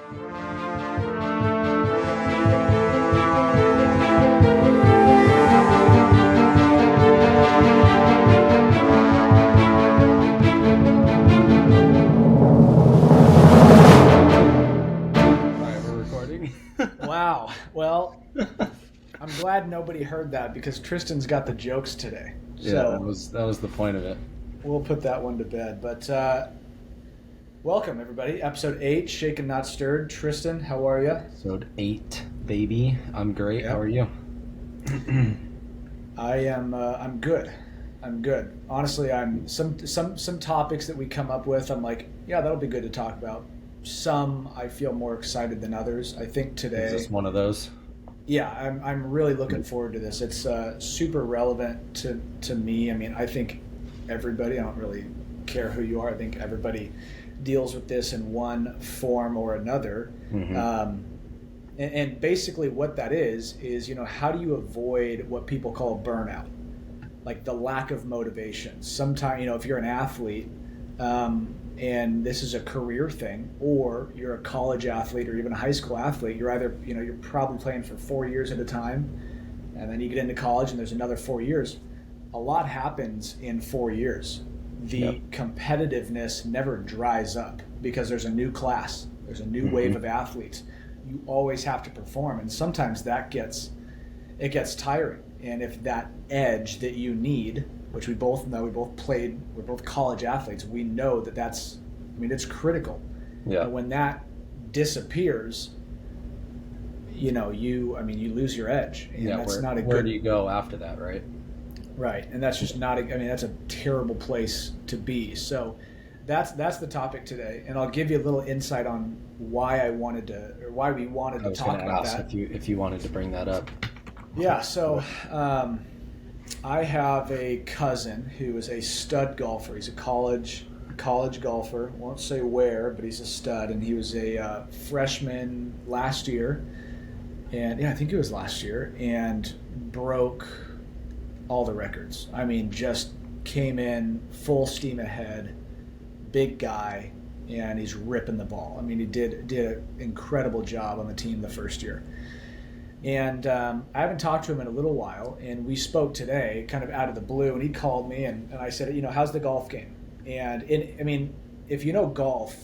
Wow. Well, I'm glad nobody heard that because Tristan's got the jokes today. Yeah, that was the point of it. We'll put that one to bed. But welcome, everybody. Episode 8, Shaken Not Stirred. Tristan, how are you? Episode 8, baby. I'm great. Yep. How are you? I'm good. I'm good. Honestly, I'm some topics that we come up with, I'm like, yeah, that'll be good to talk about. Some I feel more excited than others. I think today. Is this one of those? Yeah, I'm really looking forward to this. It's super relevant to me. I mean, I think everybody, I don't really care who you are, I think everybody deals with this in one form or another. Mm-hmm. And basically what that is, how do you avoid what people call burnout? Like the lack of motivation. Sometimes, if you're an athlete, and this is a career thing, or you're a college athlete or even a high school athlete, you're either, you're probably playing for 4 years at a time, and then you get into college and there's another 4 years. A lot happens in 4 years. The competitiveness never dries up because there's a new class, there's a new wave of athletes. You always have to perform, and sometimes it gets tiring. And if that edge that you need, which we both know, we're both college athletes, we know it's critical. Yeah. And when that disappears, you lose your edge. And that's not a good. Where do you go after that, right? Right. And that's just that's a terrible place to be. So that's the topic today. And I'll give you a little insight on why we wanted to talk about that. If you wanted to bring that up. Yeah, so I have a cousin who is a stud golfer. He's a college golfer. Won't say where, but he's a stud. And he was a freshman last year. And I think it was last year. And broke all the records. I mean, just came in full steam ahead. Big guy. And he's ripping the ball. I mean, he did an incredible job on the team the first year. And I haven't talked to him in a little while, and we spoke today kind of out of the blue, and he called me, and I said, how's the golf game? And if you know golf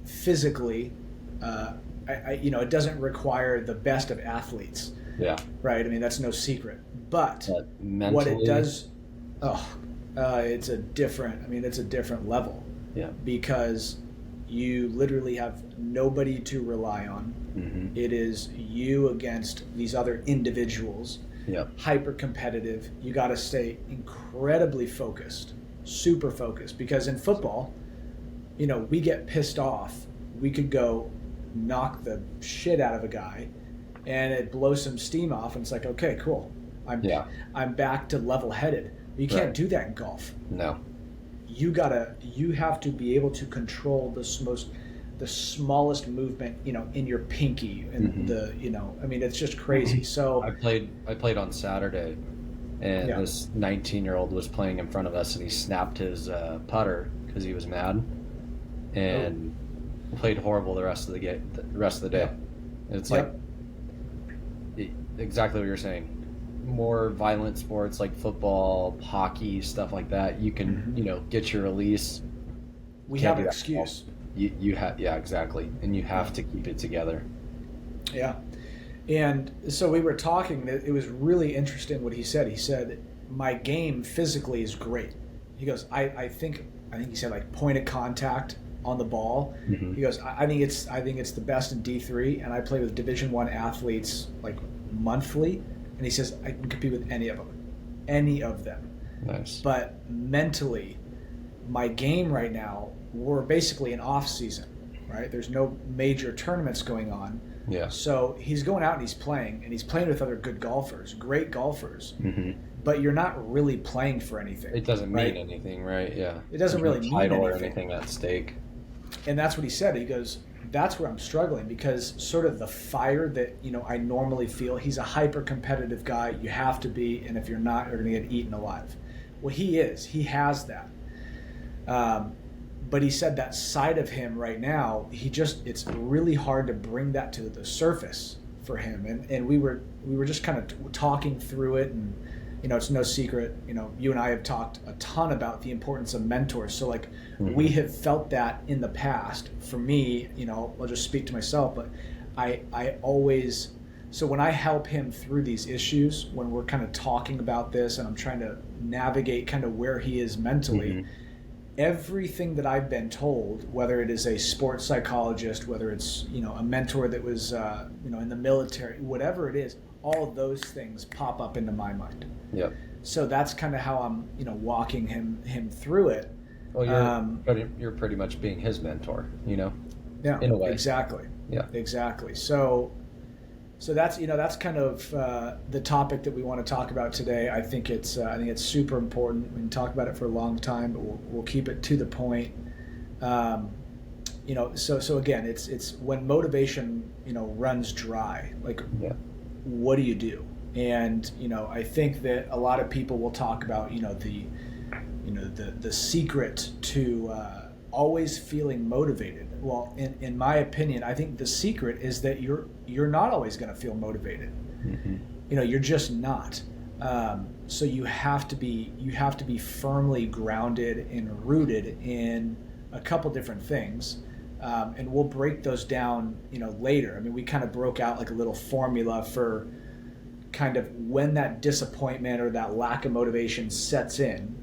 physically, it doesn't require the best of athletes. Yeah. Right? I mean, that's no secret. But mentally, what it does, it's a different level. Yeah. Because you literally have nobody to rely on. Mm-hmm. It is you against these other individuals. Yep. Hyper competitive. You got to stay incredibly focused, super focused. Because in football, we get pissed off. We could go knock the shit out of a guy, and it blows some steam off, and it's like, okay, cool. I'm back to level-headed. You can't do that in golf. No. You have to be able to control the smallest movement, in your pinky, and it's just crazy. So I played on Saturday, and this 19-year-old was playing in front of us, and he snapped his putter because he was mad, and played horrible the rest of the game, the rest of the day. And it's like exactly what you're saying. More violent sports like football, hockey, stuff like that, you can get your release. We have an excuse. You have exactly, and you have to keep it together. Yeah, and so we were talking. It was really interesting what he said. He said, "My game physically is great." He goes, "I think he said like point of contact on the ball." Mm-hmm. He goes, I think it's the best in D3, and I play with Division I athletes like monthly." And he says, I can compete with any of them. Nice. But mentally, my game right now, we're basically in off season, right? There's no major tournaments going on. Yeah. So he's going out and he's playing with other good golfers, great golfers. Mm-hmm. But you're not really playing for anything. It doesn't mean anything, right? Yeah. It doesn't really mean anything. Or anything at stake. And that's what he said. He goes, that's where I'm struggling, because sort of the fire that, I normally feel, he's a hyper competitive guy. You have to be, and if you're not, you're going to get eaten alive. Well, he has that. But he said that side of him right now, it's really hard to bring that to the surface for him. And we were just kind of talking through it, and it's no secret, you and I have talked a ton about the importance of mentors. So like, we have felt that in the past. For me, I'll just speak to myself, but I always, so when I help him through these issues, when we're kind of talking about this and I'm trying to navigate kind of where he is mentally, everything that I've been told, whether it is a sports psychologist, whether it's, a mentor that was, in the military, whatever it is, all of those things pop up into my mind. Yep. So that's kind of how I'm, walking him through it. Well, you're pretty much being his mentor, Yeah, in a way. Exactly. Yeah. Exactly. So that's kind of the topic that we want to talk about today. I think it's super important. We can talk about it for a long time, but we'll keep it to the point. So again, it's when motivation runs dry. Like, what do you do? And I think that a lot of people will talk about the secret to always feeling motivated. Well, in my opinion, I think the secret is that you're not always going to feel motivated. You're just not. So you have to be firmly grounded and rooted in a couple different things, and we'll break those down later. I mean, we kind of broke out like a little formula for kind of when that disappointment or that lack of motivation sets in.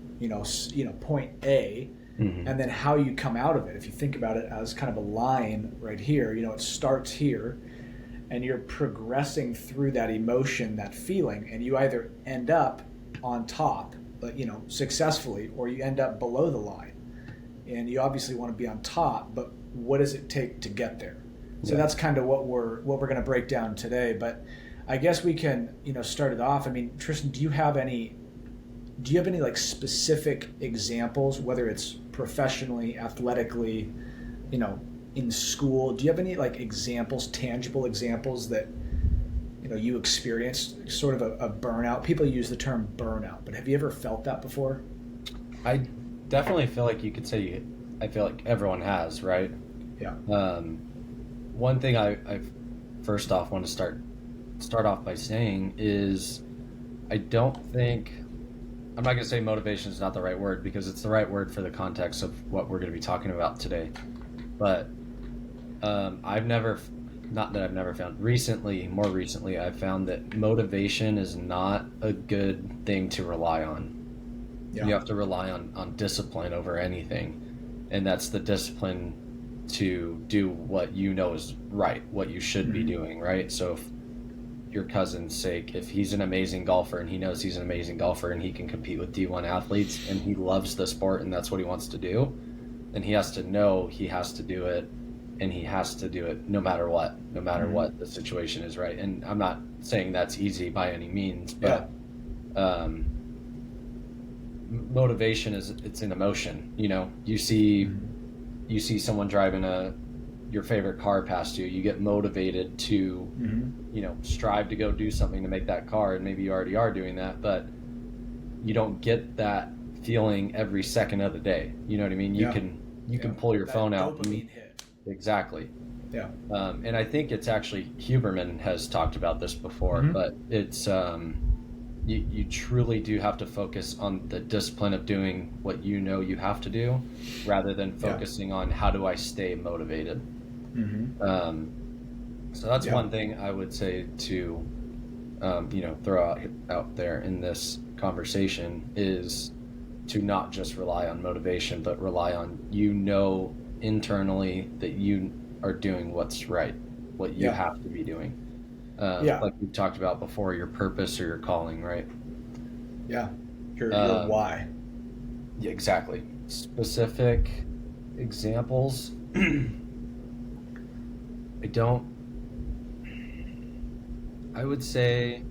Point A. And then how you come out of it. If you think about it as kind of a line right here, it starts here and you're progressing through that emotion, that feeling, and you either end up on top, but successfully, or you end up below the line. And you obviously want to be on top, but what does it take to get there? So that's kind of what we're going to break down today. But I guess we can, start it off. I mean, Tristan, do you have any like specific examples, whether it's professionally, athletically, in school? Do you have any like examples, tangible examples that you experienced, sort of a burnout? People use the term burnout, but have you ever felt that before? I definitely feel like you could say I feel like everyone has, right? Yeah. One thing I first off want to start off by saying is I don't think, I'm not going to say motivation is not the right word, because it's the right word for the context of what we're going to be talking about today. But more recently, I've found that motivation is not a good thing to rely on. Yeah. You have to rely on discipline over anything. And that's the discipline to do what is right, what you should be doing, right? So if your cousin's sake, if he's an amazing golfer and he knows he's an amazing golfer and he can compete with D1 athletes and he loves the sport and that's what he wants to do, then he has to know he has to do it, and he has to do it no matter what the situation is, right? And I'm not saying that's easy by any means, but motivation it's an emotion. You see someone driving your favorite car past you, you get motivated to strive to go do something to make that car, and maybe you already are doing that, but you don't get that feeling every second of the day. You know what I mean? You can pull your phone out. Dopamine hit. Exactly. Yeah. And I think it's actually, Huberman has talked about this before, but it's you truly do have to focus on the discipline of doing what you have to do, rather than focusing on how do I stay motivated. So that's one thing I would say to throw out there in this conversation, is to not just rely on motivation, but rely on internally that you are doing what's right, what you have to be doing. Like we talked about before, your purpose or your calling, right? Yeah, your why. Yeah, exactly. Specific examples. I would say,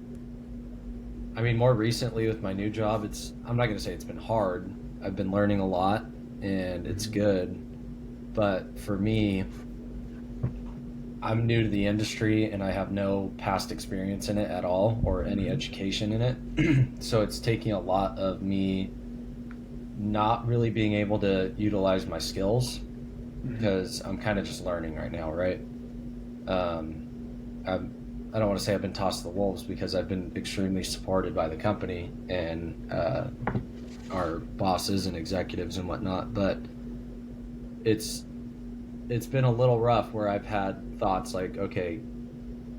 more recently with my new job, I'm not going to say it's been hard. I've been learning a lot and it's good. But for me, I'm new to the industry and I have no past experience in it at all, or any education in it. So it's taking a lot of me not really being able to utilize my skills Mm-hmm. because I'm kind of just learning right now, right? Um, I don't want to say I've been tossed to the wolves because I've been extremely supported by the company and our bosses and executives and whatnot, but it's it's been a little rough where I've had thoughts like, okay,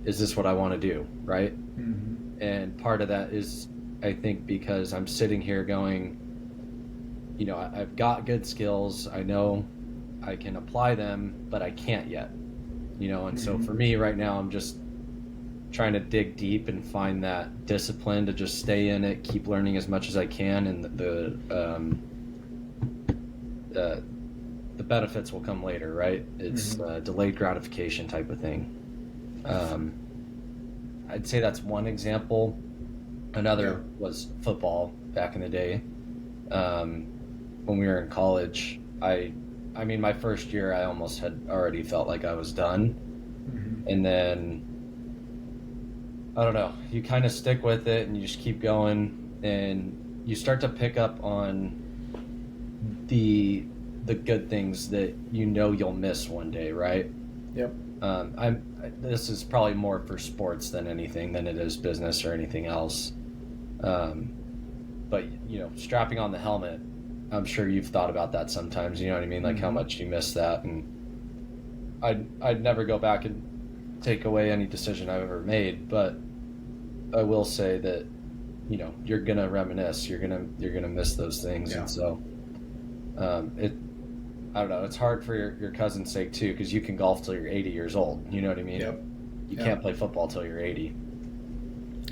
is this what I want to do, right? Mm-hmm. And part of that is, I think, because I'm sitting here going, I've got good skills. I know I can apply them, but I can't yet. And so Mm-hmm. for me right now, I'm just trying to dig deep and find that discipline to just stay in it, keep learning as much as I can, and the benefits will come later, right? It's Mm-hmm. delayed gratification type of thing. Um, I'd say that's one example. Yeah. Another was football back in the day. Um, when we were in college, I mean, my first year, I almost had already felt like I was done, Mm-hmm. and then I don't know. You kind of stick with it, and you just keep going, and you start to pick up on the good things that you'll miss one day, right? Yep. This is probably more for sports than anything than it is business or anything else. Um, but strapping on the helmet, I'm sure you've thought about that sometimes. You know what I mean? Like how Mm-hmm. much you miss that, and I'd never go back and take away any decision I've ever made, but I will say that you're gonna reminisce. You're gonna miss those things, Yeah. and so it. I don't know. It's hard for your cousin's sake too, because you can golf till you're 80 years old. You know what I mean? Yep. You Yep. can't play football till you're 80.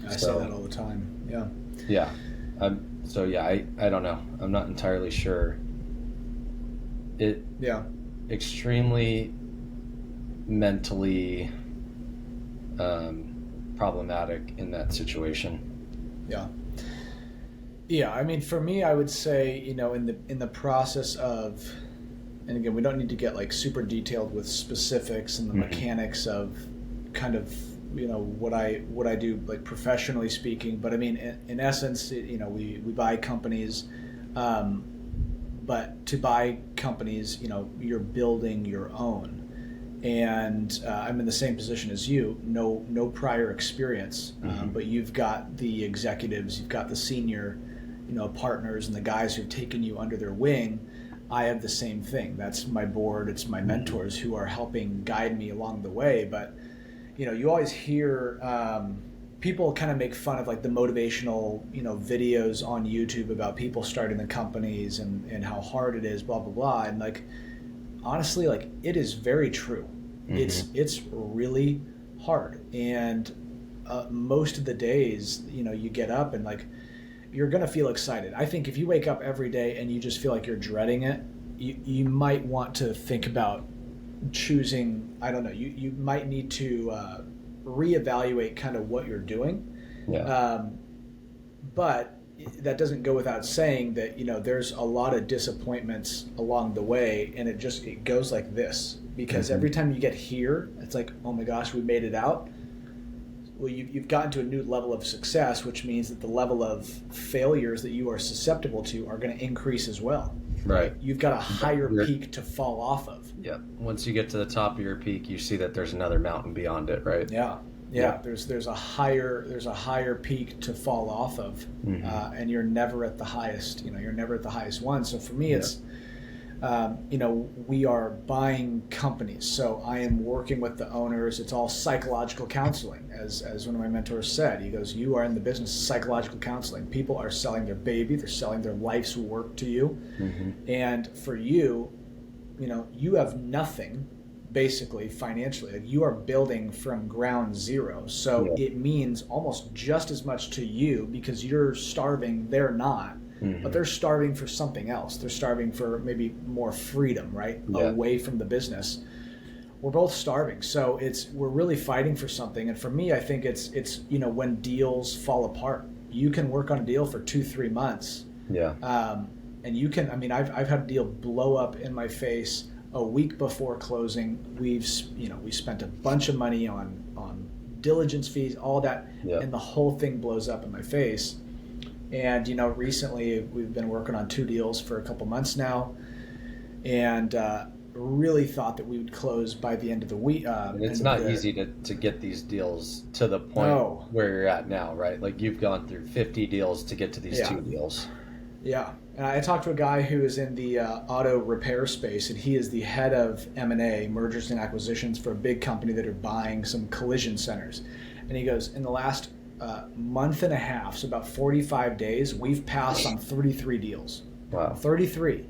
I say that So all the time. Yeah. yeah, so yeah, I don't know. I'm not entirely sure. It Yeah. extremely mentally problematic in that situation. Yeah. Yeah. I mean, for me, I would say, in the process of, and again, we don't need to get like super detailed with specifics and the Mm-hmm. mechanics of kind of what I do like professionally speaking. But I mean, in essence, we buy companies, um, but to buy companies, you're building your own. And I'm in the same position as you. No prior experience, Mm-hmm. but you've got the executives, you've got the senior, partners, and the guys who've taken you under their wing. I have the same thing. That's my board. It's my Mm-hmm. mentors who are helping guide me along the way. But you always hear people kind of make fun of like the motivational videos on YouTube about people starting the companies and how hard it is, blah blah blah. And like honestly, like it is very true. Mm-hmm. It's really hard, and most of the days, you get up and like you're gonna feel excited. I think if you wake up every day and you just feel like you're dreading it, you might want to think about choosing. I don't know. You might need to reevaluate kind of what you're doing. Yeah. Um, but that doesn't go without saying that there's a lot of disappointments along the way, and it goes like this because Mm-hmm. every time you get here, it's like, oh my gosh, we made it out. Well, you've gotten to a new level of success, which means that the level of failures that you are susceptible to are going to increase as well. Right. You've got a higher You're- peak to fall off of. Yeah. Once you get to the top of your peak, you see that there's another mountain beyond it, right? Yeah, yeah. There's a higher peak to fall off of, Mm-hmm. and you're never at the highest. You're never at the highest one. So for me, Yeah. it's we are buying companies. So I am working with the owners. It's all psychological counseling, as one of my mentors said. He goes, "You are in the business of psychological counseling. People are selling their baby. They're selling their life's work to you, Mm-hmm. and for you, you have nothing." Basically financially, like you are building from ground zero, so Yeah. it means almost just as much to you because you're starving, they're not, Mm-hmm. but they're starving for something else. They're starving for maybe more freedom, right? Yeah. Away from the business. We're both starving, so we're really fighting for something. And for me, I think it's when deals fall apart, you can work on a deal for 2-3 months, Yeah. and you can. I mean, I've had a deal blow up in my face a week before closing. We spent a bunch of money on diligence fees, all that, Yeah. and the whole thing blows up in my face. And, recently we've been working on 2 deals for a couple months now, and really thought that we would close by the end of the week. And it's not easy to get these deals to the point No. where you're at now, right? Like you've gone through 50 deals to get to these Yeah. 2 deals. Yeah. And I talked to a guy who is in the auto repair space, and he is the head of M&A, mergers and acquisitions, for a big company that are buying some collision centers. And he goes, in the last month and a half, so about 45 days, we've passed on 33 deals. Wow. 33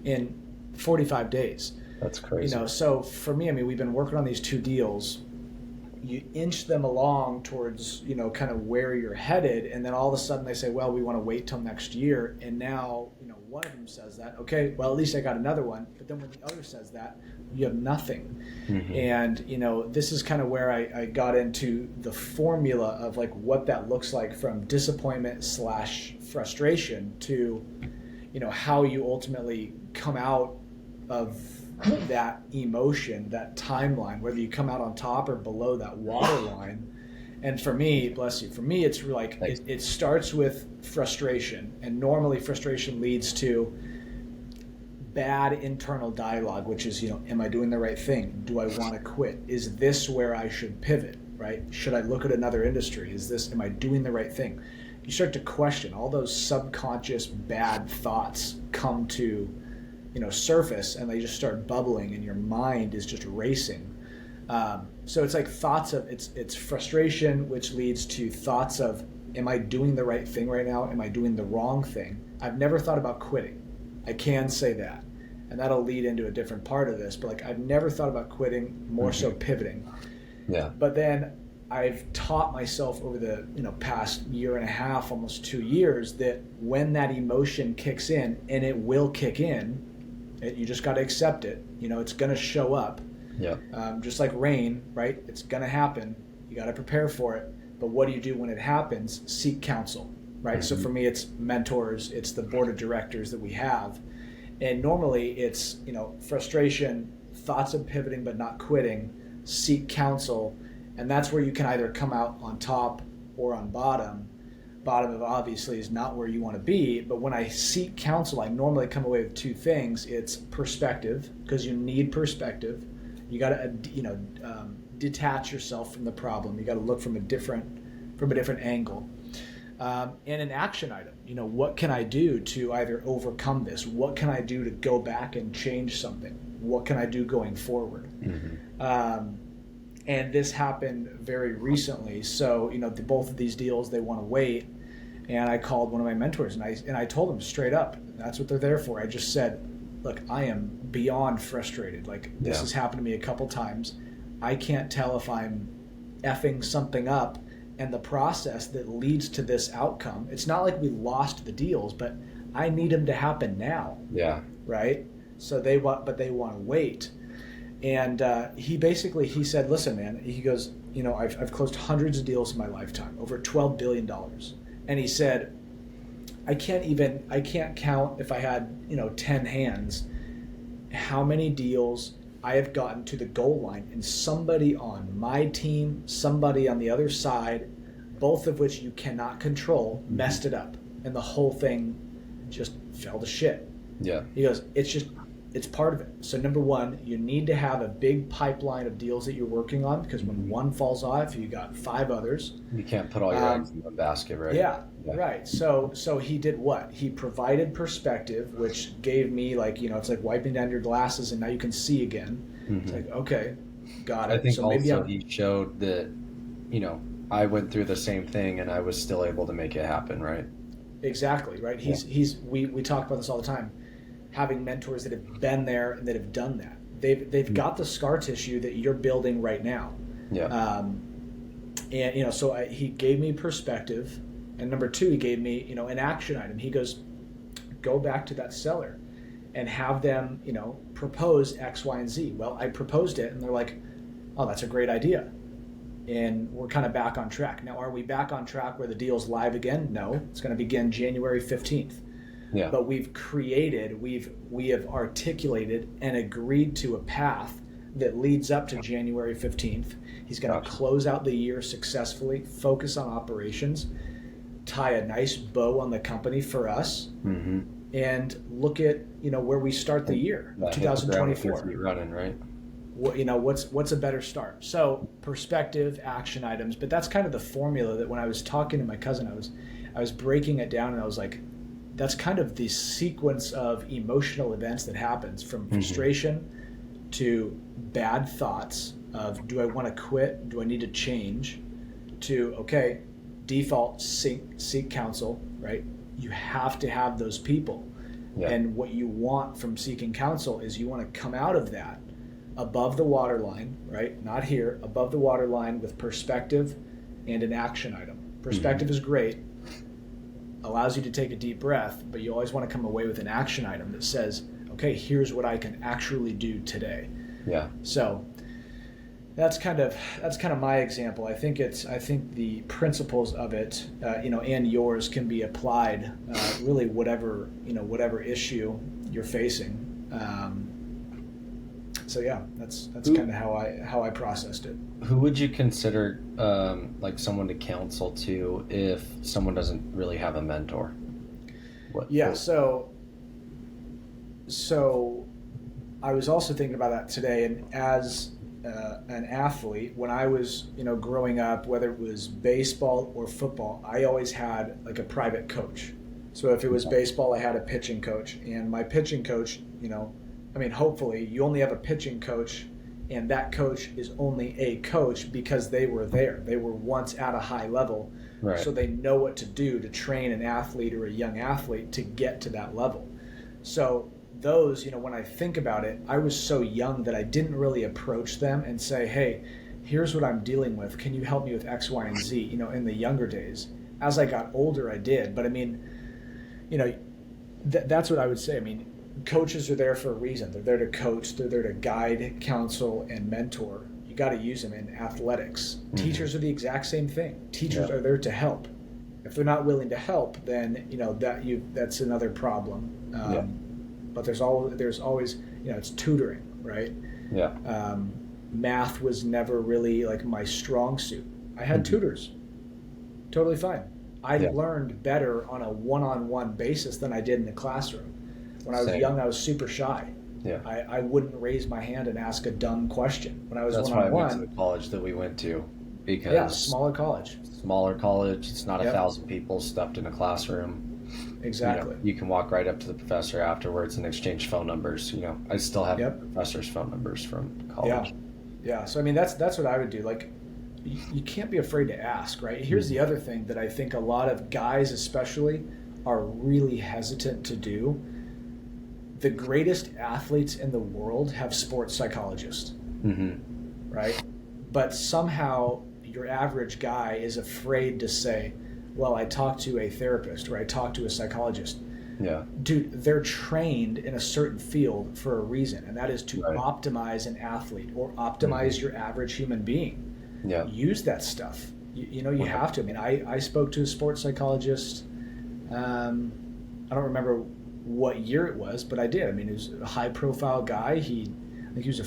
in 45 days. That's crazy. So for me, we've been working on these 2 deals. You inch them along towards, kind of where you're headed, and then all of a sudden they say, well, we want to wait till next year. And now, one of them says that, okay, well, at least I got another one. But then when the other says that, you have nothing. Mm-hmm. And, this is kind of where I got into the formula of like what that looks like from disappointment / frustration to, how you ultimately come out of that emotion, that timeline, whether you come out on top or below that waterline. And for me, bless you, it's like it starts with frustration, and normally frustration leads to bad internal dialogue, which is, am I doing the right thing? Do I want to quit? Is this where I should pivot, right? Should I look at another industry? Am I doing the right thing? You start to question. All those subconscious bad thoughts come to surface, and they just start bubbling, and your mind is just racing. So it's like thoughts of it's frustration, which leads to thoughts of, am I doing the right thing right now? Am I doing the wrong thing? I've never thought about quitting. I can say that, and that'll lead into a different part of this. But like, I've never thought about quitting, more so pivoting. Yeah. But then I've taught myself over the past year and a half, almost 2 years, that when that emotion kicks in, and it will kick in, you just got to accept it. It's going to show up. Yeah. Just like rain, right? It's going to happen. You got to prepare for it. But what do you do when it happens? Seek counsel, right? Mm-hmm. So for me, it's mentors. It's the board of directors that we have. And normally it's, frustration, thoughts of pivoting but not quitting, seek counsel. And that's where you can either come out on top or on bottom. Bottom of obviously is not where you want to be, but when I seek counsel, I normally come away with 2 things. It's perspective, because you need perspective. You got to detach yourself from the problem. You got to look from a different angle, and an action item. What can I do to either overcome this? What can I do to go back and change something? What can I do going forward? Mm-hmm. And this happened very recently. So both of these deals, they want to wait. And I called one of my mentors, and I told him straight up, that's what they're there for. I just said, look, I am beyond frustrated. Like, this has happened to me a couple times. I can't tell if I'm effing something up, and the process that leads to this outcome. It's not like we lost the deals, but I need them to happen now. Yeah. Right? So they want to wait. And he said, listen, man, he goes, I've closed hundreds of deals in my lifetime, over $12 billion. And he said, I can't count, if I had, 10 hands, how many deals I have gotten to the goal line, and somebody on my team, somebody on the other side, both of which you cannot control, messed it up. And the whole thing just fell to shit. Yeah. He goes, it's part of it. So number one, you need to have a big pipeline of deals that you're working on, because when one falls off, you got 5 others. You can't put all your eggs in one basket, right? Yeah, right. So he did what? He provided perspective, which gave me it's like wiping down your glasses and now you can see again. Mm-hmm. It's like, okay, got it. I think so also he showed that, I went through the same thing and I was still able to make it happen, right? Exactly, right. We talk about this all the time. Having mentors that have been there and that have done that. They've got the scar tissue that you're building right now. Yeah. So he gave me perspective, and number 2, he gave me an action item. He goes, go back to that seller and have them propose X, Y, and Z. Well, I proposed it, and they're like, oh, that's a great idea, and we're kind of back on track. Now, are we back on track where the deal's live again? No, it's going to begin January 15th. Yeah. But we have articulated and agreed to a path that leads up to January 15th. He's going to close out the year successfully, focus on operations. tie a nice bow on the company for us, Mm-hmm. and look at, where we start the year, Yeah, hit the ground with your 2024. feet running, right? What's a better start? So perspective, action items, but that's kind of the formula that when I was talking to my cousin, I was breaking it down, and I was like, that's kind of the sequence of emotional events that happens from Mm-hmm. frustration to bad thoughts of, do I want to quit? Do I need to change? To, okay, default, seek counsel, right? You have to have those people. Yeah. And what you want from seeking counsel is you want to come out of that above the waterline, right? Not here, above the waterline with perspective and an action item. Perspective Mm-hmm. is great, allows you to take a deep breath, but you always want to come away with an action item that says, okay, here's what I can actually do today. Yeah. So that's kind of my example. I think the principles of it, and yours can be applied, really whatever issue you're facing. So yeah, that's kind of how I processed it. Who would you consider like someone to counsel to if someone doesn't really have a mentor? Yeah, so I was also thinking about that today, and as an athlete, when I was growing up, whether it was baseball or football, I always had like a private coach. So if it was baseball, I had a pitching coach, and my pitching coach, hopefully you only have a pitching coach, and that coach is only a coach because they were there. They were once at a high level, Right. so they know what to do to train an athlete or a young athlete to get to that level. So those, when I think about it, I was so young that I didn't really approach them and say, hey, here's what I'm dealing with. Can you help me with X, Y, and Z? In the younger days. As I got older, I did. But that's what I would say. Coaches are there for a reason. They're there to coach. They're there to guide, counsel, and mentor. You got to use them in athletics. Mm-hmm. Teachers are the exact same thing. Teachers are there to help. If they're not willing to help, then that's another problem. But there's always it's tutoring, right? Yeah. Math was never really like my strong suit. I had tutors, totally fine. I learned better on a one-on-one basis than I did in the classroom. When I was young, I was super shy. Yeah. I wouldn't raise my hand and ask a dumb question. When I was That's one-on-one, why I went to the college that we went to, because smaller college. It's not 1,000 people stuffed in a classroom. Exactly. You can walk right up to the professor afterwards and exchange phone numbers. I still have professors' phone numbers from college. Yeah. So that's what I would do. Like, you can't be afraid to ask, right? Here's the other thing that I think a lot of guys, especially, are really hesitant to do. The greatest athletes in the world have sports psychologists, right? But somehow your average guy is afraid to say, well, I talked to a therapist or I talked to a psychologist. Yeah. Dude, they're trained in a certain field for a reason, and that is to optimize an athlete or optimize your average human being. Yeah. Use that stuff. You have to. I spoke to a sports psychologist. I don't remember what year it was, but I did. He was a high-profile guy. I think he was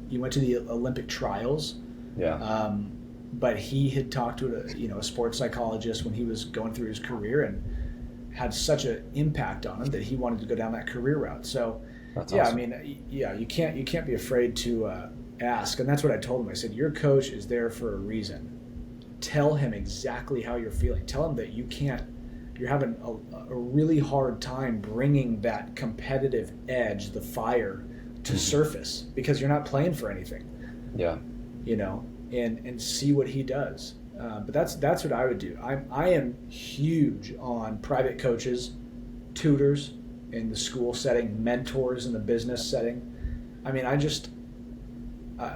he went to the Olympic trials. Yeah. But he had talked to a sports psychologist when he was going through his career, and had such an impact on him that he wanted to go down that career route. So, that's awesome. You can't be afraid to ask, and that's what I told him. I said, your coach is there for a reason. Tell him exactly how you're feeling. Tell him that you're having a really hard time bringing that competitive edge, the fire, to surface because you're not playing for anything. Yeah. And see what he does. But that's what I would do. I am huge on private coaches, tutors in the school setting, mentors in the business setting.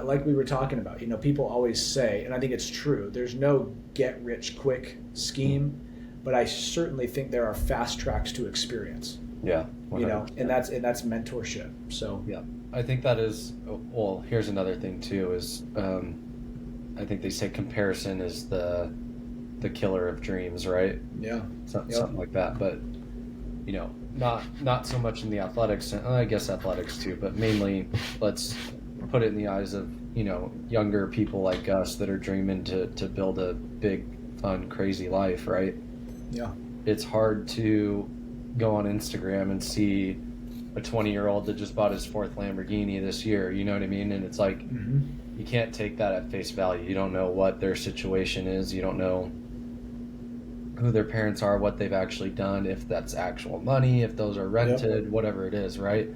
Like we were talking about, people always say, and I think it's true, there's no get-rich-quick scheme, but I certainly think there are fast tracks to experience. Yeah. 100%. And that's mentorship. So yeah, I think that is. Well, here's another thing too is I think they say comparison is the killer of dreams, right? Yeah. Something like that, but not so much in the athletics. I guess athletics too, but mainly let's put it in the eyes of younger people like us that are dreaming to build a big, fun, crazy life, right? Yeah. It's hard to go on Instagram and see a 20-year-old that just bought his fourth Lamborghini this year. You know what I mean? And it's like, you can't take that at face value. You don't know what their situation is. You don't know who their parents are, what they've actually done, if that's actual money, if those are rented, whatever it is, right?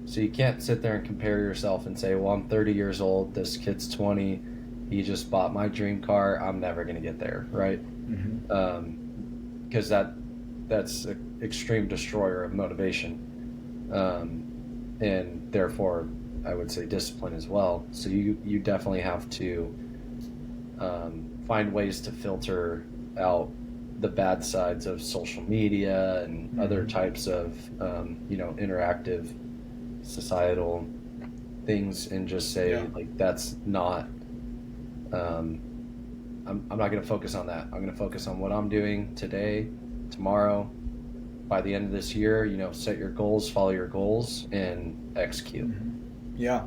So you can't sit there and compare yourself and say, well, I'm 30 years old, this kid's 20, he just bought my dream car, I'm never going to get there, right? Because that's an extreme destroyer of motivation. And therefore, I would say discipline as well. So you definitely have to find ways to filter out the bad sides of social media and other types of interactive societal things, and just say like, that's not I'm not going to focus on that. I'm going to focus on what I'm doing today, tomorrow, by the end of this year. Set your goals, follow your goals, and execute. Yeah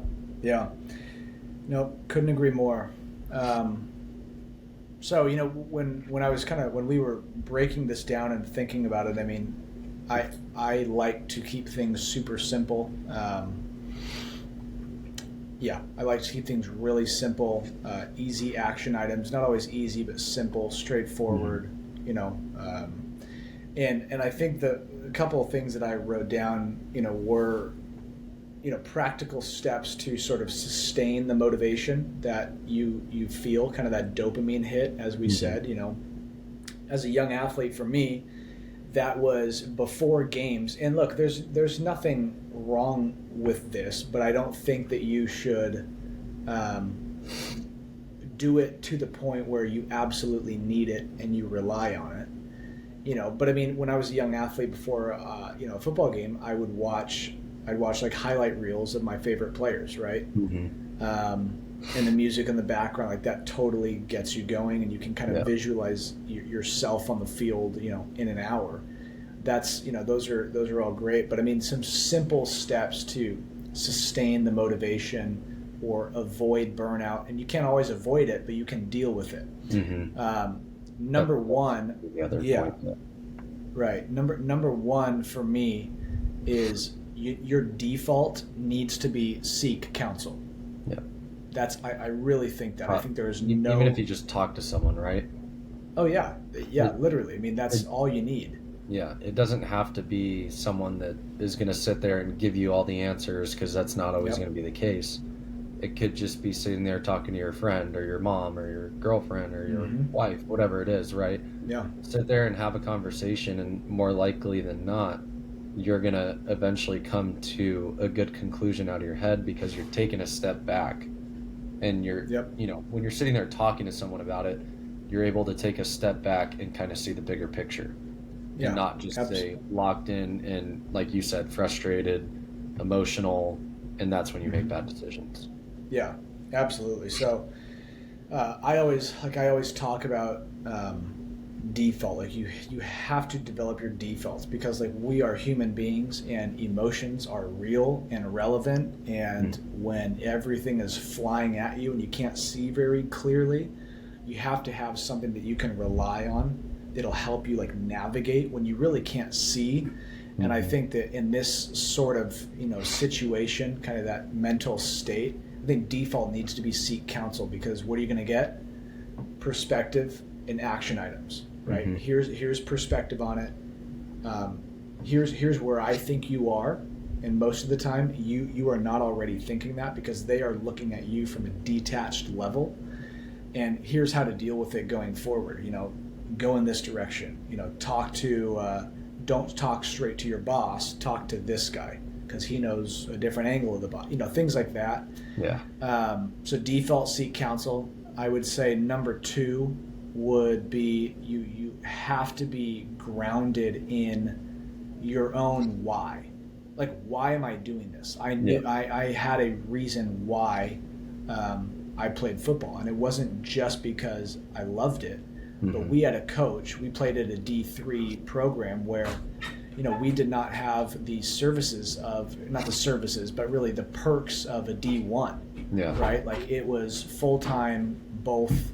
no, couldn't agree more. So, when I was when we were breaking this down and thinking about it, I mean, I like to keep things super simple. I like to keep things really simple, easy action items, not always easy, but simple, straightforward, and I think a couple of things that I wrote down, were, practical steps to sort of sustain the motivation that you feel, kind of that dopamine hit, as we said. As a young athlete, for me, that was before games. And look, there's nothing wrong with this, but I don't think that you should do it to the point where you absolutely need it and you rely on it. But I mean, when I was a young athlete, before a football game, I'd watch like highlight reels of my favorite players, right? And the music in the background, like, that totally gets you going, and you can kind of visualize yourself on the field, in an hour. That's, those are all great. But I mean, some simple steps to sustain the motivation or avoid burnout, and you can't always avoid it, but you can deal with it. Number one, right. Number one for me is your default needs to be seek counsel. I really think that. I think there is no... Even if you just talk to someone, right? Oh, yeah, literally. I mean, that's all you need. Yeah, it doesn't have to be someone that is going to sit there and give you all the answers, because that's not always going to be the case. It could just be sitting there talking to your friend or your mom or your girlfriend or your wife, whatever it is, right? Yeah. Sit there and have a conversation, and more likely than not, you're going to eventually come to a good conclusion out of your head, because you're taking a step back. And you're, when you're sitting there talking to someone about it, you're able to take a step back and kind of see the bigger picture, and not just stay locked in and, like you said, frustrated, emotional, and that's when you make bad decisions. Yeah, absolutely. So I always talk about default. Like, you have to develop your defaults, because, like, we are human beings and emotions are real and relevant, and when everything is flying at you and you can't see very clearly, you have to have something that you can rely on that'll help you, like, navigate when you really can't see. And I think that in this sort of situation, kind of that mental state, I think default needs to be seek counsel, because what are you going to get? Perspective and action items. Right. Here's perspective on it. Here's where I think you are, and most of the time you are not already thinking that, because they are looking at you from a detached level. And here's how to deal with it going forward. Go in this direction. Don't talk straight to your boss. Talk to this guy, because he knows a different angle of the boss. Things like that. Yeah. So default, seek counsel. I would say number 2 would be you have to be grounded in your own why. Like, why am I doing this? I had a reason why I played football, and it wasn't just because I loved it, but we had a coach. We played at a D3 program where we did not have the services of, not the services, but really the perks of a D1. Right? Like, it was full-time, both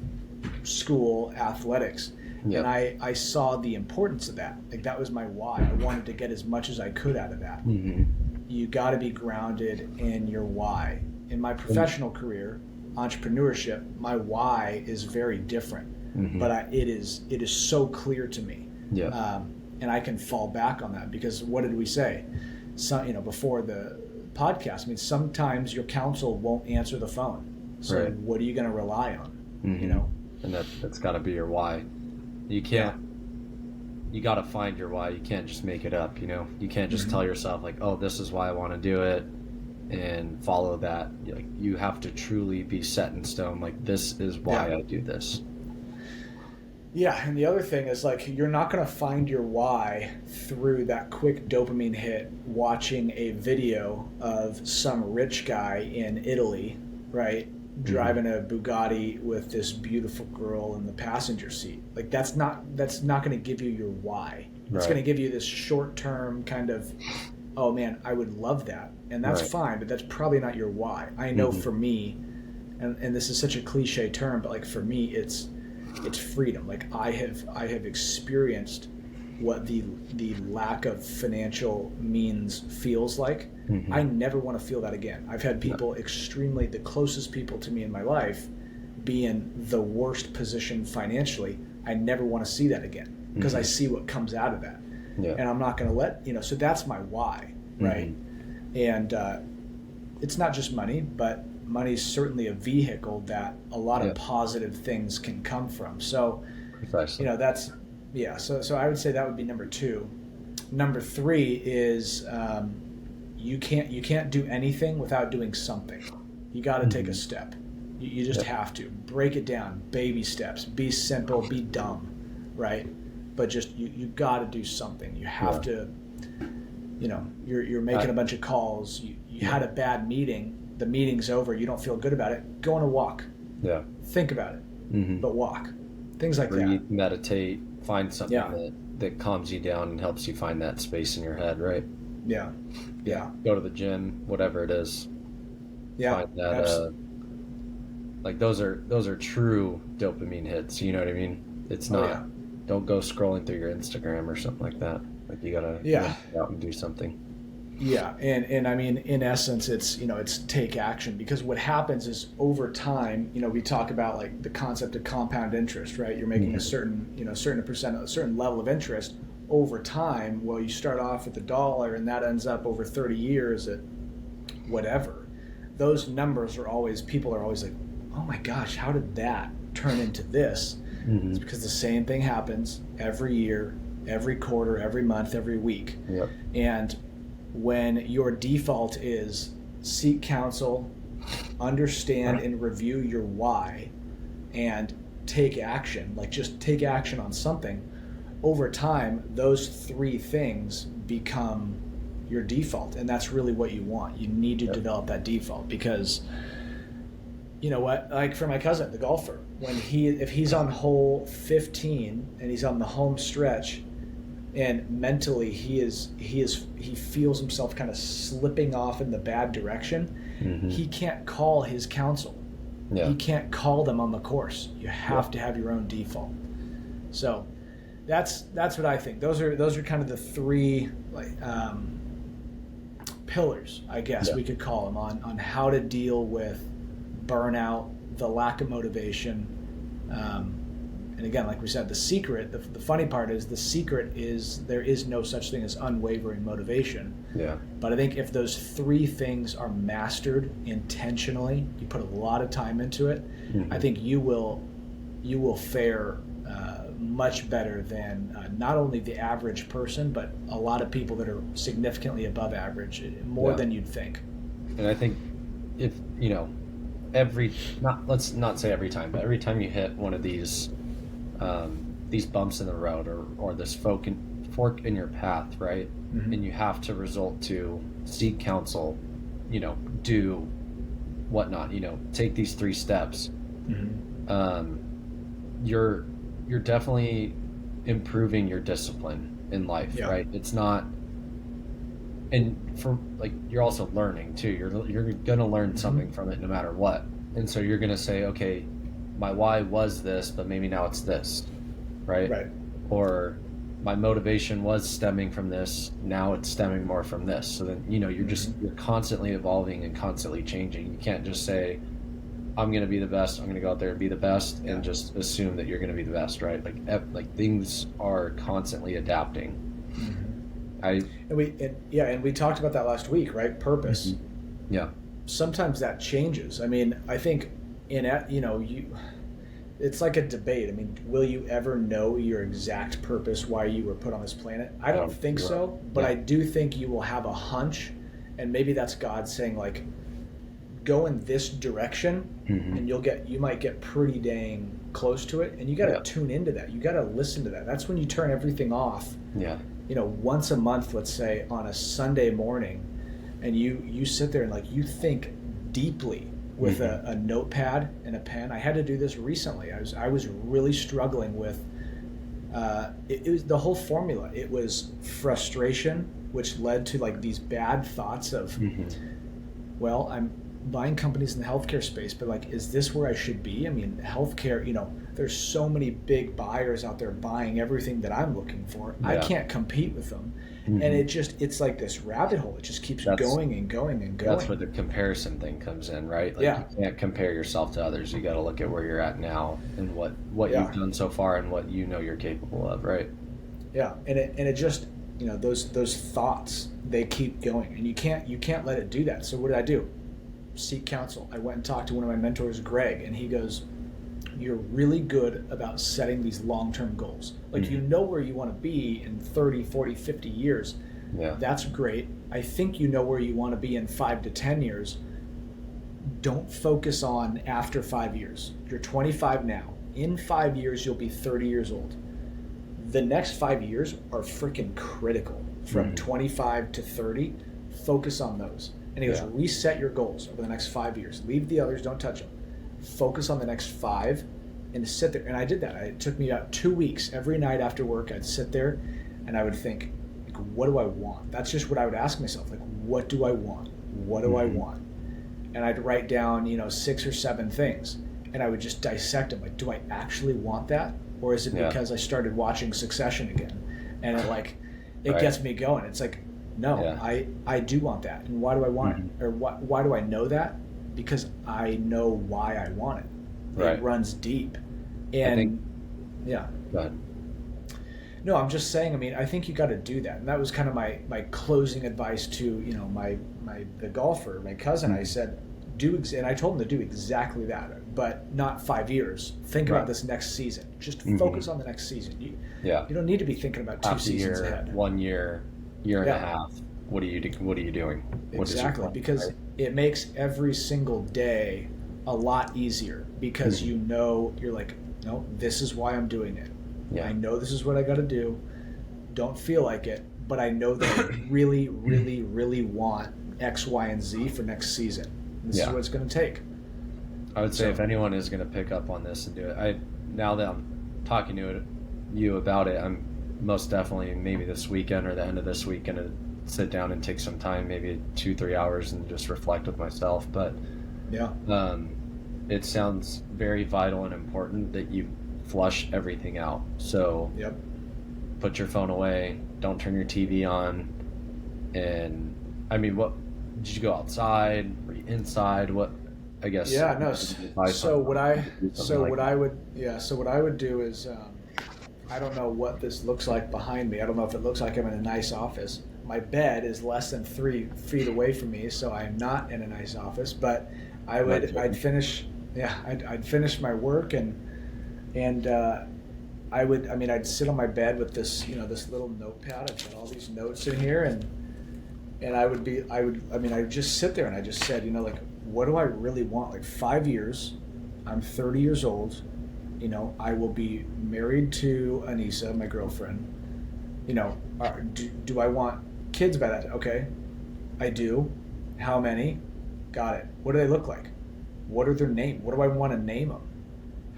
school athletics, And Yep. I saw the importance of that. Like that was my why. I wanted to get as much as I could out of that. Mm-hmm. You got to be grounded in your why. In my And, professional career, entrepreneurship, my why is very different, mm-hmm. but it is so clear to me, Yep. and I can fall back on that because what did we say? So before the podcast, I mean, sometimes your counsel won't answer the phone. So Right. what are you going to rely on? Mm-hmm. And that's got to be your why. You can't. You got to find your why. You can't just make it up. You can't just tell yourself like, "Oh, this is why I want to do it," and follow that. Like you have to truly be set in stone. Like this is why I do this. Yeah, and the other thing is like you're not going to find your why through that quick dopamine hit watching a video of some rich guy in Italy, right? Driving a Bugatti with this beautiful girl in the passenger seat. Like that's not going to give you your why. It's going to give you this short-term kind of, oh man, I would love that. And that's fine, but that's probably not your why. I know for me, and this is such a cliche term, but like for me it's freedom. Like I have experienced what the lack of financial means feels like. I never want to feel that again. I've had people the closest people to me in my life be in the worst position financially. I never want to see that again because I see what comes out of that. And I'm not going to let, so that's my why, right? And it's not just money, but money's certainly a vehicle that a lot of positive things can come from. So, Precisely. that's, so I would say that would be number 2. Number 3 is you can't do anything without doing something. You got to take a step. You just have to break it down, baby steps, be simple, be dumb, right? But just you got to do something. You have to, you're making a bunch of calls. You had a bad meeting. The meeting's over. You don't feel good about it. Go on a walk. Yeah. Think about it, but walk. Things like Breathe, that. Meditate. Find something that calms you down and helps you find that space in your head, right? Yeah. Go to the gym, whatever it is. Yeah. Find that. Like those are true dopamine hits. You know what I mean? It's not. Don't go scrolling through your Instagram or something like that. Like you gotta go out and do something. Yeah, and I mean, in essence, it's take action, because what happens is over time, we talk about like the concept of compound interest, right? You're making a certain level of interest over time. Well, you start off with $1 and that ends up over 30 years at whatever. Those numbers people are always like, oh my gosh, how did that turn into this? It's because the same thing happens every year, every quarter, every month, every week. Yep. And when your default is seek counsel, understand and review your why, and take action, like just take action on something, over time, those 3 things become your default. And that's really what you want. You need to develop that default, because you know what, like for my cousin, the golfer, if he's on hole 15 and he's on the home stretch, and mentally he feels himself kind of slipping off in the bad direction, he can't call his counsel. He can't call them on the course. You have to have your own default. So that's what I think. Those are kind of the 3 pillars, I guess we could call them, on how to deal with burnout, the lack of motivation. And again, like we said, the secret, the funny part is the secret is there is no such thing as unwavering motivation. Yeah. But I think if those 3 things are mastered intentionally, you put a lot of time into it, I think you will fare much better than not only the average person, but a lot of people that are significantly above average, more than you'd think. And I think if, let's not say every time, but every time you hit one of these bumps in the road or this fork in your path, right? And you have to resort to seek counsel, do whatnot, take these 3 steps. You're definitely improving your discipline in life, right? It's not, and for like, you're also learning too. You're gonna learn something from it no matter what. And so you're gonna say, okay, my why was this, but maybe now it's this, right? Right. Or my motivation was stemming from this, now it's stemming more from this. So then, you know, you're constantly evolving and constantly changing. You can't just say, I'm going to be the best, I'm going to go out there and be the best, and just assume that you're going to be the best, right? Like things are constantly adapting. And we talked about that last week, right? Purpose. Yeah. Sometimes that changes. I mean, I think it's like a debate. I mean, will you ever know your exact purpose, why you were put on this planet? I don't think so, but I do think you will have a hunch, and maybe that's God saying, like, go in this direction, and you might get pretty dang close to it, and you got to tune into that. You got to listen to that. That's when you turn everything off. Yeah. You know, once a month, let's say on a Sunday morning, and you sit there and like you think deeply with a notepad and a pen. I had to do this recently. I was really struggling with it was the whole formula. It was frustration, which led to like these bad thoughts of, well, I'm buying companies in the healthcare space, but like, is this where I should be? I mean, healthcare, you know, there's so many big buyers out there buying everything that I'm looking for. I can't compete with them. And it's like this rabbit hole. It just keeps going and going and going. That's where the comparison thing comes in, right? Like you can't compare yourself to others. You got to look at where you're at now and what you've done so far and what you know you're capable of, right? Yeah, and it just, you know, those thoughts, they keep going, and you can't let it do that. So what did I do? Seek counsel. I went and talked to one of my mentors, Greg, and he goes, you're really good about setting these long-term goals. Like, you know where you want to be in 30, 40, 50 years. Yeah. That's great. I think you know where you want to be in 5 to 10 years. Don't focus on after 5 years. You're 25 now. In 5 years, you'll be 30 years old. The next 5 years are freaking critical. From 25 to 30, focus on those. And he goes, reset your goals over the next 5 years. Leave the others, don't touch them. Focus on the next 5 and sit there. And I did that. It took me about 2 weeks. Every night after work, I'd sit there and I would think, like, what do I want? That's just what I would ask myself. Like, what do I want? What do I want? And I'd write down, 6 or 7 things. And I would just dissect them. Like, do I actually want that? Or is it because I started watching Succession again? And it gets me going. It's like, no, I do want that. And why do I want it? Or why do I know that? Because I know why I want it. Right. It runs deep. And Go ahead. No, I'm just saying, I mean, I think you got to do that. And that was kind of my closing advice to, the golfer, my cousin. I said, and I told him to do exactly that, but not 5 years. Think about this next season. Just focus on the next season. You don't need to be thinking about 2 seasons ahead. 1 year, year and a half. What are you doing? Exactly, because it makes every single day a lot easier because you're like, no, this is why I'm doing it. Yeah. I know this is what I got to do. Don't feel like it, but I know that I really, really, really want X, Y, and Z for next season. This is what it's going to take. I would say if anyone is going to pick up on this and do it, now that I'm talking to you about it, I'm most definitely maybe this weekend or the end of this week going to sit down and take some time, maybe 2-3 hours, and just reflect with myself. But it sounds very vital and important that you flush everything out. So put your phone away, don't turn your TV on. And I mean, what did you go outside? Were you inside? What, I guess. Yeah, no. So what I would do is, I don't know what this looks like behind me. I don't know if it looks like I'm in a nice office. My bed is less than 3 feet away from me, so I'm not in a nice office. But I'd finish my work and I'd sit on my bed with this, this little notepad. I've got all these notes in here, and I'd just sit there and I just said, what do I really want? Like 5 years, I'm 30 years old, I will be married to Anissa, my girlfriend. Do I want kids by that? Okay, I do. How many? Got it. What do they look like? What are their names? What do I want to name them?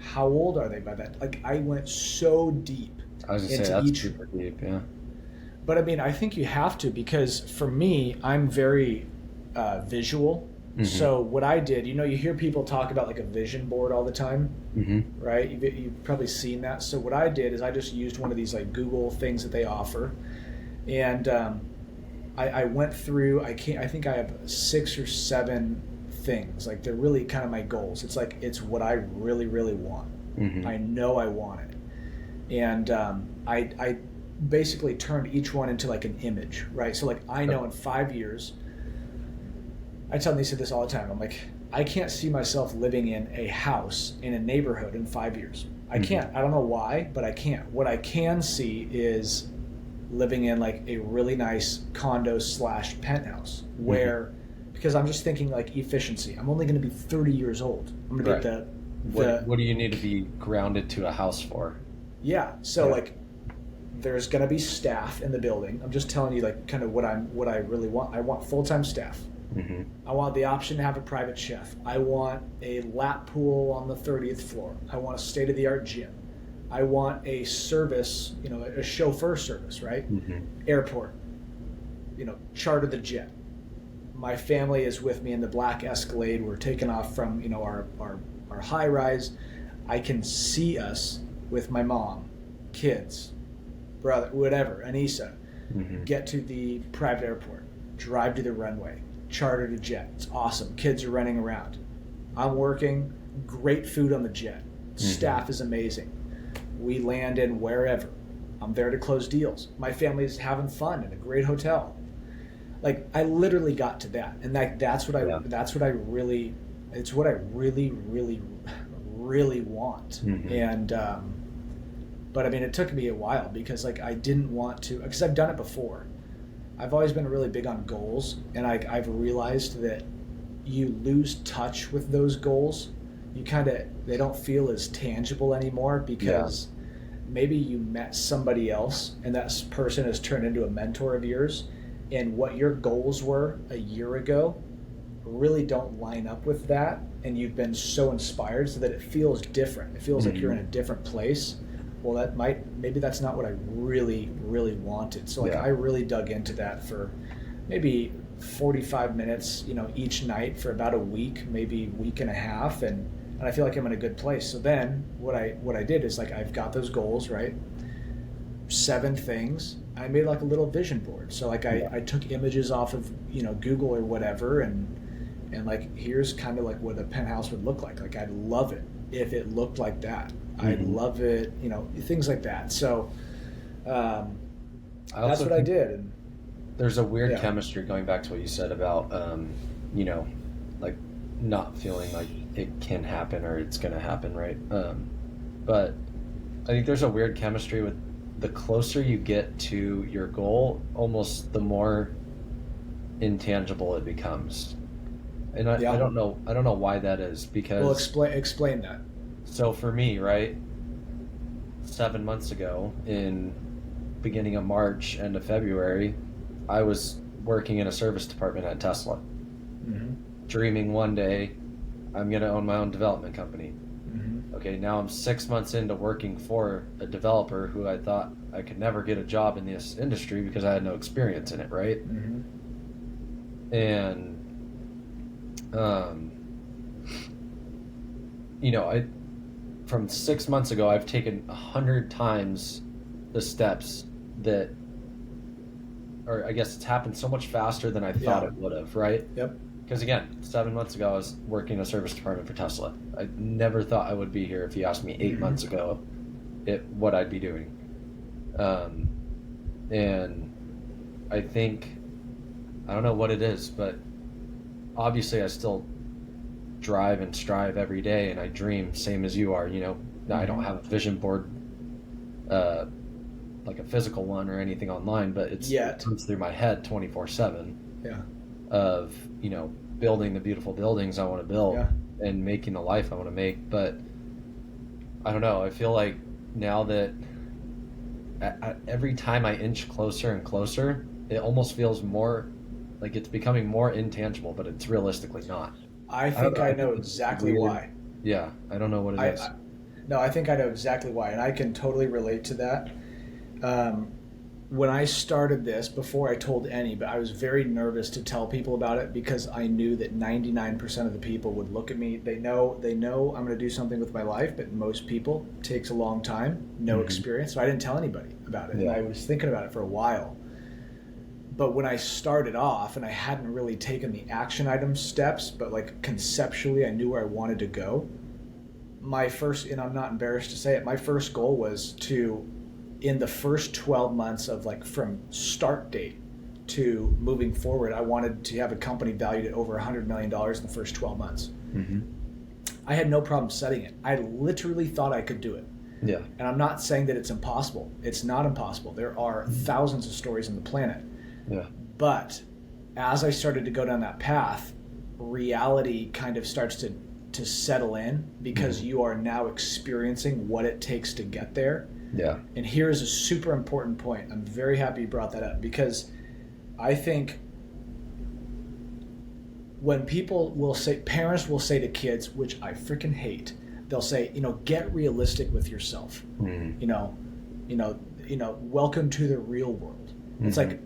How old are they by that? Like, I went so deep. I was going to say, that's super deep, yeah. But I mean, I think you have to, because for me, I'm very visual. Mm-hmm. So what I did, you hear people talk about like a vision board all the time, Mm-hmm. right? You've probably seen that. So what I did is I just used one of these like Google things that they offer, and I went through. I think I have 6 or 7 things. Like they're really kind of my goals. It's like it's what I really really want. Mm-hmm. I know I want it, and I basically turned each one into like an image, right? So like I know in 5 years, I tell Lisa this all the time. I'm like, I can't see myself living in a house in a neighborhood in 5 years. I Mm-hmm. can't. I don't know why, but I can't. What I can see is living in like a really nice condo slash penthouse Mm-hmm. where, because I'm just thinking like efficiency. I'm only going to be 30 years old. I'm going to get Right. the What do you need to be grounded to a house for? yeah. So Yeah. like there's going to be staff in the building. I'm just telling you like kind of what I really want. I want full-time staff. Mm-hmm. I want the option to have a private chef. I want a lap pool on the 30th floor. I want a state-of-the-art gym. I want a service, a chauffeur service, right? Mm-hmm. Airport, charter the jet. My family is with me in the black Escalade. We're taking off from, our high rise. I can see us with my mom, kids, brother, whatever, Anissa, Mm-hmm. get to the private airport, drive to the runway, charter a jet. It's awesome. Kids are running around. I'm working. Great food on the jet. Staff is amazing. We land in wherever. I'm there to close deals. My family's having fun in a great hotel. Like I literally got to that, and that's what I Yeah. that's what I really it's what I really really really want. Mm-hmm. And but I mean, it took me a while because like I didn't want to, because I've done it before. I've always been really big on goals, and I've realized that you lose touch with those goals. They don't feel as tangible anymore because maybe you met somebody else and that person has turned into a mentor of yours, and what your goals were a year ago really don't line up with that, and you've been so inspired so that it feels different. It feels like you're in a different place. Well, maybe that's not what I really really wanted. So like Yeah. I really dug into that for maybe 45 minutes, each night for about a week, maybe week and a half, and I feel like I'm in a good place. So then what I did is like I've got those goals, right? 7 things. I made like a little vision board. So like I took images off of, Google or whatever, and like here's kind of like what a penthouse would look like. Like I'd love it if it looked like that. I'd love it, things like that. So I that's also what I think did. And there's a weird yeah, chemistry going back to what you said about, you know, like not feeling like it can happen or it's going to happen, right? But I think there's a weird chemistry with the closer you get to your goal, almost the more intangible it becomes. And I yeah. don't know, why that is Well, because, explain that. so for me, right, 7 months ago in beginning of March, end of February, I was working in a service department at Tesla, Mm-hmm. dreaming one day I'm going to own my own development company. Mm-hmm. Okay, now I'm 6 months into working for a developer who I thought I could never get a job in this industry because I had no experience in it, right? Mm-hmm. And, you know, from 6 months ago, I've taken 100 times the steps that, or I guess it's happened so much faster than I thought Yeah. it would have, right? Yep. Because again, 7 months ago, I was working in a service department for Tesla. I never thought I would be here if you asked me 8 months ago what I'd be doing. And I think, I don't know what it is, but obviously I still drive and strive every day and I dream same as you are, you know. Now, I don't have a vision board, like a physical one or anything online, but it Yet. comes through my head 24/7 Yeah. of, building the beautiful buildings I want to build Yeah. and making the life I want to make. But I don't know, I feel like now that every time I inch closer and closer, it almost feels more like it's becoming more intangible, but it's realistically not. I I don't think know, I I know think it's exactly weird. why. Yeah, I don't know what it I, is. I no, I think I know exactly why, and I can totally relate to that. when I started this, before I told any, but I was very nervous to tell people about it because I knew that 99% of the people would look at me. They know I'm going to do something with my life, but most people it takes a long time, no experience. So I didn't tell anybody about it. Yeah. And I was thinking about it for a while. But when I started off, and I hadn't really taken the action item steps, but like conceptually I knew where I wanted to go. My first, and I'm not embarrassed to say it, my first goal was to, in the first 12 months of like from start date to moving forward, I wanted to have a company valued at over $100 million in the first 12 months. Mm-hmm. I had no problem setting it. I literally thought I could do it. Yeah. And I'm not saying that it's impossible. It's not impossible. There are thousands of stories on the planet. Yeah. But as I started to go down that path, reality kind of starts to settle in because you are now experiencing what it takes to get there. Yeah. And here is a super important point. I'm very happy you brought that up because I think when people will say, parents will say to kids, which I freaking hate, they'll say, get realistic with yourself. Mm-hmm. Welcome to the real world. Mm-hmm. It's like,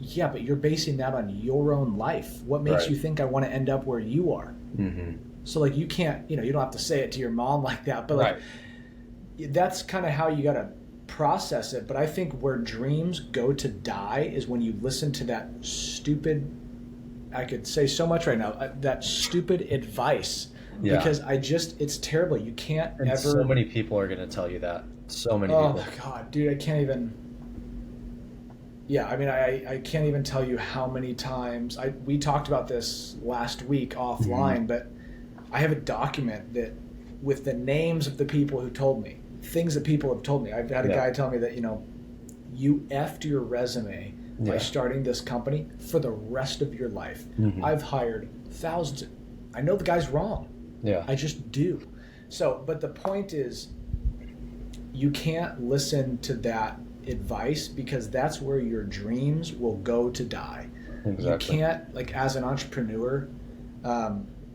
yeah, but you're basing that on your own life. What makes you think I want to end up where you are? Mm-hmm. So like you can't, you don't have to say it to your mom like that, but like that's kind of how you got to process it. But I think where dreams go to die is when you listen to that stupid, I could say so much right now, that stupid advice. Yeah. Because it's terrible. You can't and ever. So many people are going to tell you that. So many people. Oh my God, dude, I can't even. Yeah, I mean, I can't even tell you how many times we talked about this last week offline, but I have a document that with the names of the people who told me, things that people have told me. I've had a guy tell me that, you effed your resume by starting this company for the rest of your life. Mm-hmm. I've hired thousands. I know the guy's wrong. Yeah. I just do. So, but the point is, you can't listen to that advice because that's where your dreams will go to die. Exactly. You can't, like as an entrepreneur,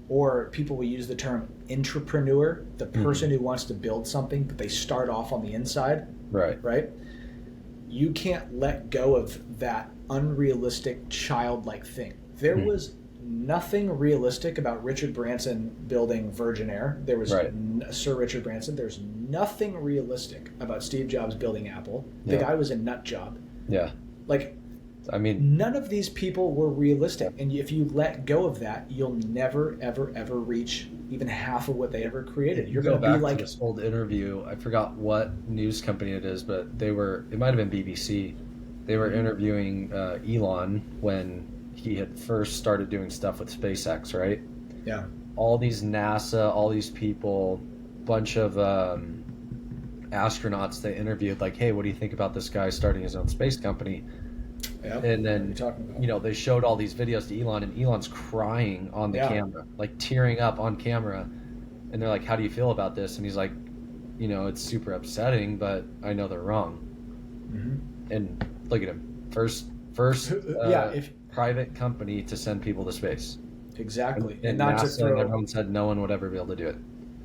or people will use the term intrapreneur, the person who wants to build something but they start off on the inside. Right? You can't let go of that unrealistic childlike thing. There was nothing realistic about Richard Branson building Virgin Air. There was Sir Richard Branson. There's nothing realistic about Steve Jobs building Apple. The guy was a nut job. Yeah. Like, I mean, none of these people were realistic. And if you let go of that, you'll never, ever, ever reach even half of what they ever created. You're going to be like this old interview. I forgot what news company it is, but it might have been BBC. They were interviewing Elon when he had first started doing stuff with SpaceX, right? Yeah. All these NASA, all these people, bunch of astronauts they interviewed, like, hey, what do you think about this guy starting his own space company? Yep. And then, they showed all these videos to Elon, and Elon's crying on the camera, like tearing up on camera. And they're like, how do you feel about this? And he's like, it's super upsetting, but I know they're wrong. Mm-hmm. And look at him. First private company to send people to space. Exactly. And not NASA to throw. Everyone said no one would ever be able to do it.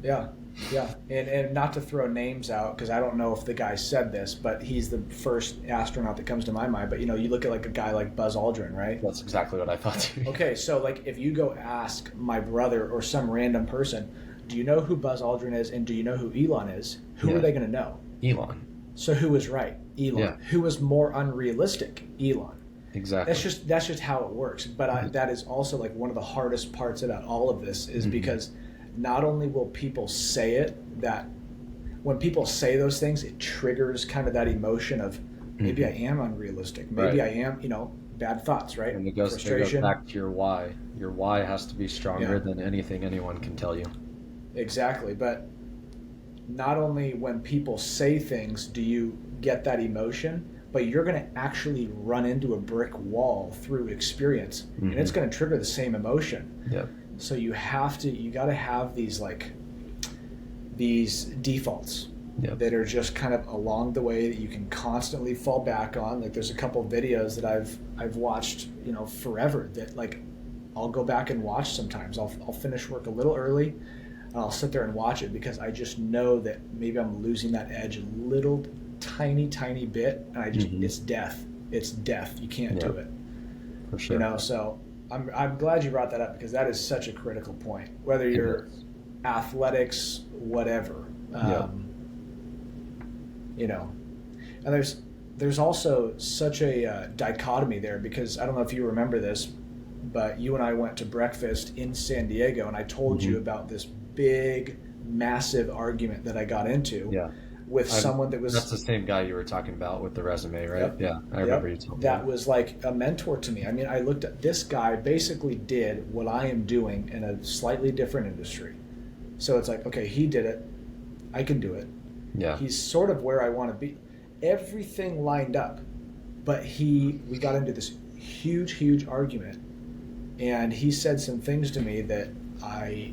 Yeah. Yeah. And not to throw names out, because I don't know if the guy said this, but he's the first astronaut that comes to my mind. But, you look at like a guy like Buzz Aldrin, right? That's exactly what I thought too. Okay. So like if you go ask my brother or some random person, do you know who Buzz Aldrin is and do you know who Elon is? Who are they going to know? Elon. So who was right? Elon. Yeah. Who was more unrealistic? Elon. Exactly. That's just how it works. But that is also like one of the hardest parts about all of this is because not only will people say it, that when people say those things, it triggers kind of that emotion of maybe I am unrealistic. Maybe I am, bad thoughts, right? And it goes back to your why. Your why has to be stronger than anything anyone can tell you. Exactly. But not only when people say things do you get that emotion, but you're going to actually run into a brick wall through experience, and it's going to trigger the same emotion. Yep. So you got to have these defaults that are just kind of along the way that you can constantly fall back on. Like there's a couple of videos that I've watched, forever that like I'll go back and watch sometimes. I'll finish work a little early and I'll sit there and watch it because I just know that maybe I'm losing that edge a little tiny bit, and I just it's death. It's death. You can't do it. For sure. So I'm glad you brought that up, because that is such a critical point. Whether you're athletics, whatever, and there's also such a dichotomy there, because I don't know if you remember this, but you and I went to breakfast in San Diego, and I told you about this big, massive argument that I got into with someone that was... That's the same guy you were talking about with the resume, right? Yep. Yeah, I remember you told me. That was like a mentor to me. I mean, I looked at this guy basically did what I am doing in a slightly different industry. So it's like, okay, he did it. I can do it. Yeah. He's sort of where I want to be. Everything lined up. But we got into this huge argument. And he said some things to me that I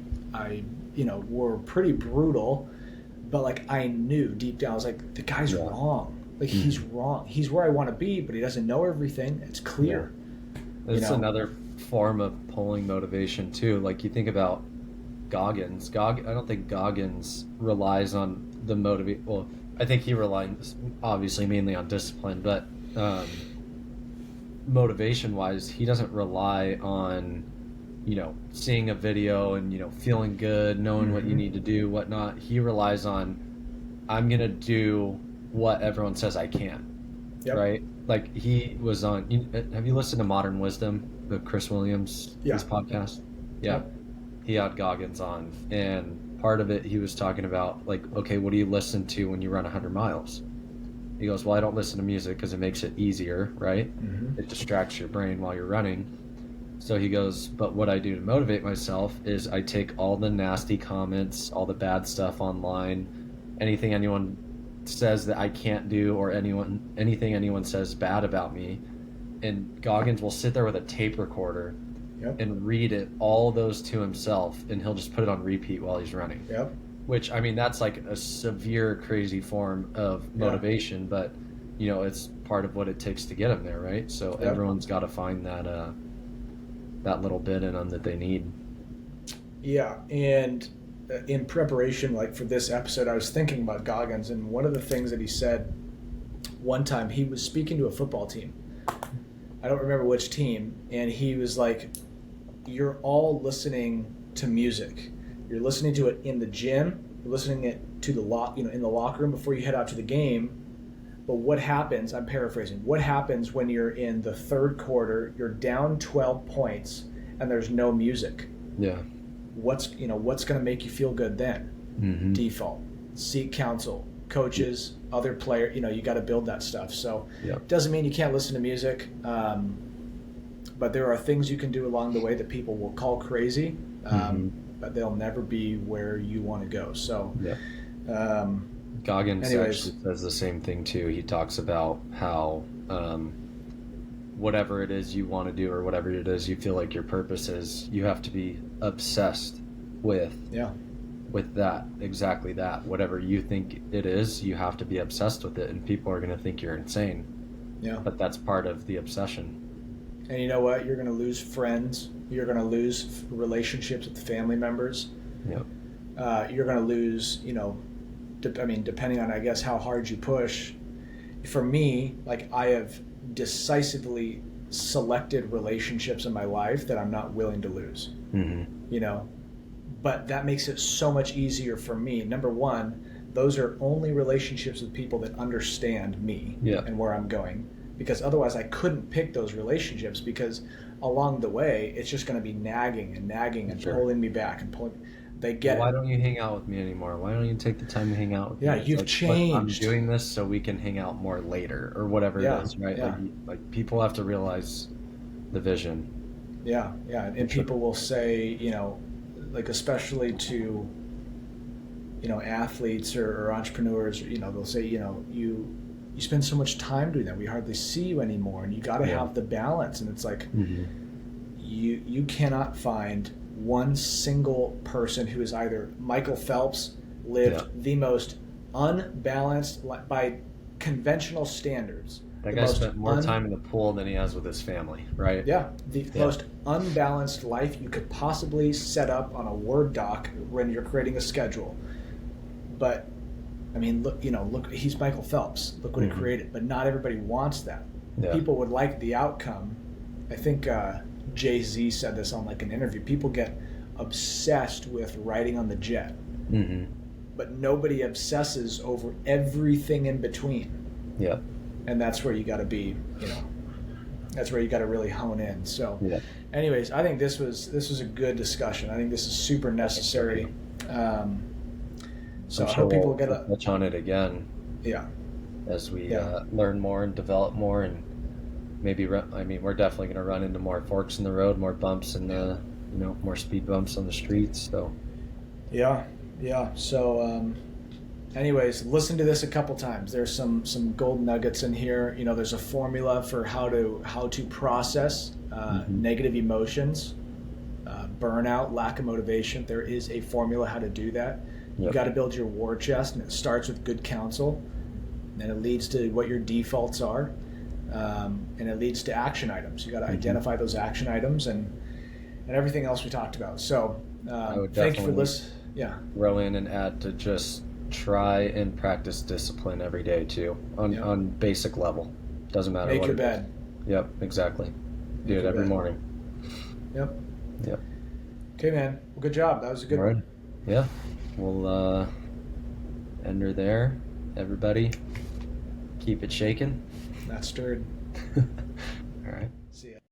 were pretty brutal. But like, I knew deep down, I was like, the guy's wrong. Like, he's wrong. He's where I want to be, but he doesn't know everything. It's clear. Yeah. It's another form of pulling motivation too. Like, you think about Goggins. I don't think Goggins relies on the motivate. Well, I think he relies obviously mainly on discipline, but motivation-wise, he doesn't rely on seeing a video and feeling good, knowing what you need to do, whatnot. He relies on, I'm gonna do what everyone says I can. Right? Like, he was on. Have you listened to Modern Wisdom, the Chris Williams his podcast? Yeah. He had Goggins on, and part of it he was talking about, like, okay, what do you listen to when you run 100 miles? He goes, well, I don't listen to music because it makes it easier, right? It distracts your brain while you're running. So he goes, but what I do to motivate myself is I take all the nasty comments, all the bad stuff online, anything anyone says that I can't do, or anything anyone says bad about me, and Goggins will sit there with a tape recorder and read all those to himself, and he'll just put it on repeat while he's running. Which, I mean, that's like a severe, crazy form of motivation, but it's part of what it takes to get him there, right? So everyone's got to find that little bit in them that they need. Yeah, and in preparation, like, for this episode, I was thinking about Goggins, and one of the things that he said one time, he was speaking to a football team. I don't remember which team, and he was like, you're all listening to music. You're listening to it in the gym. You're listening it to in the locker room before you head out to the game. But what happens? I'm paraphrasing. What happens when you're in the third quarter? You're down 12 points, and there's no music. Yeah. What's going to make you feel good then? Default. Seek counsel, coaches, other players. You got to build that stuff. So it doesn't mean you can't listen to music. But there are things you can do along the way that people will call crazy. But they'll never be where you want to go. So, Goggins actually says the same thing too. He talks about how whatever it is you want to do, or whatever it is you feel like your purpose is, you have to be obsessed with that, exactly that. Whatever you think it is, you have to be obsessed with it, and people are going to think you're insane. Yeah. But that's part of the obsession. And you know what? You're going to lose friends. You're going to lose relationships with family members. You're going to lose, depending on, I guess, how hard you push. For me, like, I have decisively selected relationships in my life that I'm not willing to lose. But that makes it so much easier for me. Number one, those are only relationships with people that understand me and where I'm going. Because otherwise I couldn't pick those relationships, because along the way it's just going to be nagging and pulling me back and pulling. Why don't you hang out with me anymore? Why don't you take the time to hang out with me? You've like, changed. I'm doing this so we can hang out more later, or whatever it is, right? Like people have to realize the vision. And people will say, like, especially to athletes or entrepreneurs, they'll say, you spend so much time doing that, we hardly see you anymore, and you got to have the balance. And it's like, you cannot find one single person who is either Michael Phelps lived the most unbalanced, by conventional standards. That guy spent more time in the pool than he has with his family, right? The most unbalanced life you could possibly set up on a Word doc when you're creating a schedule. But I mean, look, he's Michael Phelps. Look what he created. But not everybody wants that. Yeah. People would like the outcome. I think Jay-Z said this on like an interview. People get obsessed with riding on the jet, but nobody obsesses over everything in between. Yeah. And that's where you got to be, that's where you got to really hone in. So, anyways, I think this was a good discussion. I think this is super necessary. So I hope people get a touch on it again. Yeah. As we learn more and develop more, and maybe we're definitely going to run into more forks in the road, more bumps, and more speed bumps on the streets. So. Yeah. So, anyways, listen to this a couple times. There's some gold nuggets in here. There's a formula for how to process negative emotions, burnout, lack of motivation. There is a formula how to do that. You got to build your war chest, and it starts with good counsel, and it leads to what your defaults are, and it leads to action items. You got to identify those action items and everything else we talked about. So, thank you for listening. Yeah. Row in and add to just try and practice discipline every day too, on basic level. Doesn't matter. Make your bed. Yep, exactly. Do it every morning. Yep. Yep. Okay, man. Well, good job. That was a good one. Yeah. We'll end her there. Everybody, keep it shaking. Not stirred. All right. See ya.